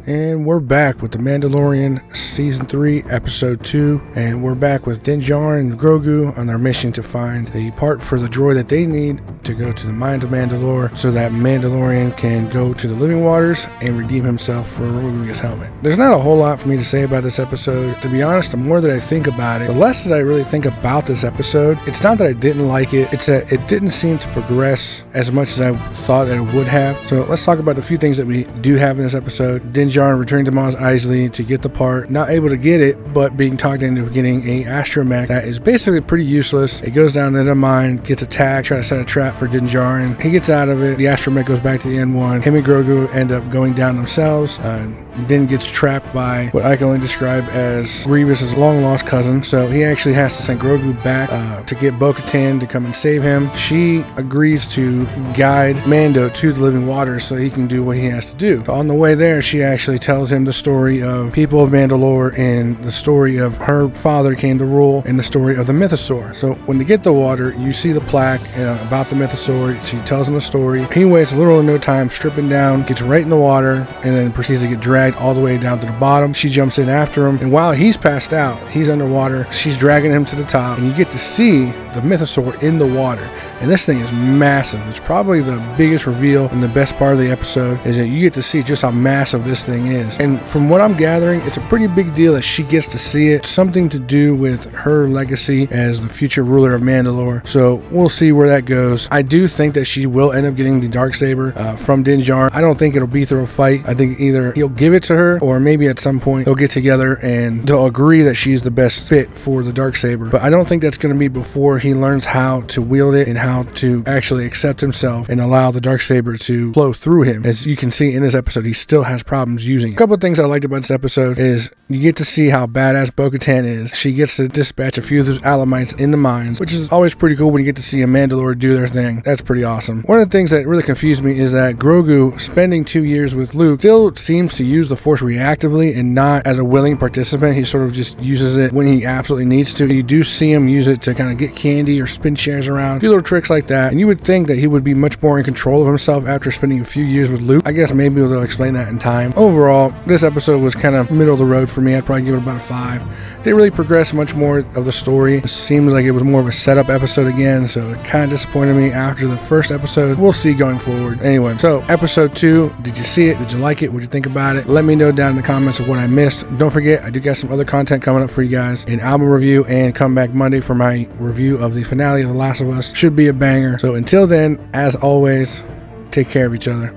And we're back with The Mandalorian Season 3, Episode 2. And we're back with Din Djarin and Grogu on their mission to find the part for the droid that they need to go to the mines of Mandalore so that Mandalorian can go to the living waters and redeem himself for removing his helmet. There's not a whole lot for me to say about this episode. To be honest, the more that I think about it, the less that I really think about this episode. It's not that I didn't like it, it's that it didn't seem to progress as much as I thought that it would have. So let's talk about the few things that we do have in this episode. Din Djarin returning to Mos Eisley to get the part, not able to get it, but being talked into getting a astromech that is basically pretty useless. It goes down to the mine, gets attacked, try to set a trap for Din Djarin. He gets out of it. The astromech goes back to the N1. Him and Grogu end up going down themselves. Din gets trapped by what I can only describe as Grievous's long-lost cousin. So he actually has to send Grogu back to get Bo-Katan to come and save him. She agrees to guide Mando to the living waters so he can do what he has to do. So on the way there, she actually tells him the story of people of Mandalore and the story of her father came to rule and the story of the mythosaur. So when they get the water, you see the plaque about the mythosaur. She tells him the story. He wastes little or no time stripping down, gets right in the water, and then proceeds to get dragged all the way down to the bottom. She jumps in after him, and while he's passed out, he's underwater, she's dragging him to the top, and you get to see the mythosaur in the water. And this thing is massive. It's probably the biggest reveal and the best part of the episode is that you get to see just how massive this thing is. And from what I'm gathering, it's a pretty big deal that she gets to see it. Something to do with her legacy as the future ruler of Mandalore. So we'll see where that goes. I do think that she will end up getting the Darksaber from Din Djarin. I don't think it'll be through a fight. I think either he'll give it to her or maybe at some point they'll get together and they'll agree that she's the best fit for the Darksaber. But I don't think that's going to be before he learns how to wield it and how to actually accept himself and allow the Darksaber to flow through him. As you can see in this episode, he still has problems using it. A couple of things I liked about this episode is you get to see how badass Bo-Katan is. She gets to dispatch a few of those Alamites in the mines, which is always pretty cool when you get to see a Mandalore do their thing. That's pretty awesome. One of the things that really confused me is that Grogu, spending 2 years with Luke, still seems to use the Force reactively and not as a willing participant. He sort of just uses it when he absolutely needs to. You do see him use it to kind of get candy or spin chairs around, do little tricks like that, and you would think that he would be much more in control of himself after spending a few years with Luke. I guess maybe they'll explain that in time. Overall, this episode was kind of middle of the road for me. I'd probably give it about a 5. Didn't really progress much more of the story. It seems like it was more of a setup episode again, so it kind of disappointed me after the first episode. We'll see going forward. Anyway, so episode 2, did you see it? Did you like it? What'd you think about it? Let me know down in the comments of what I missed. Don't forget, I do got some other content coming up for you guys, an album review, and come back Monday for my review of the finale of The Last of Us. Should be a banger. So until then, as always, take care of each other.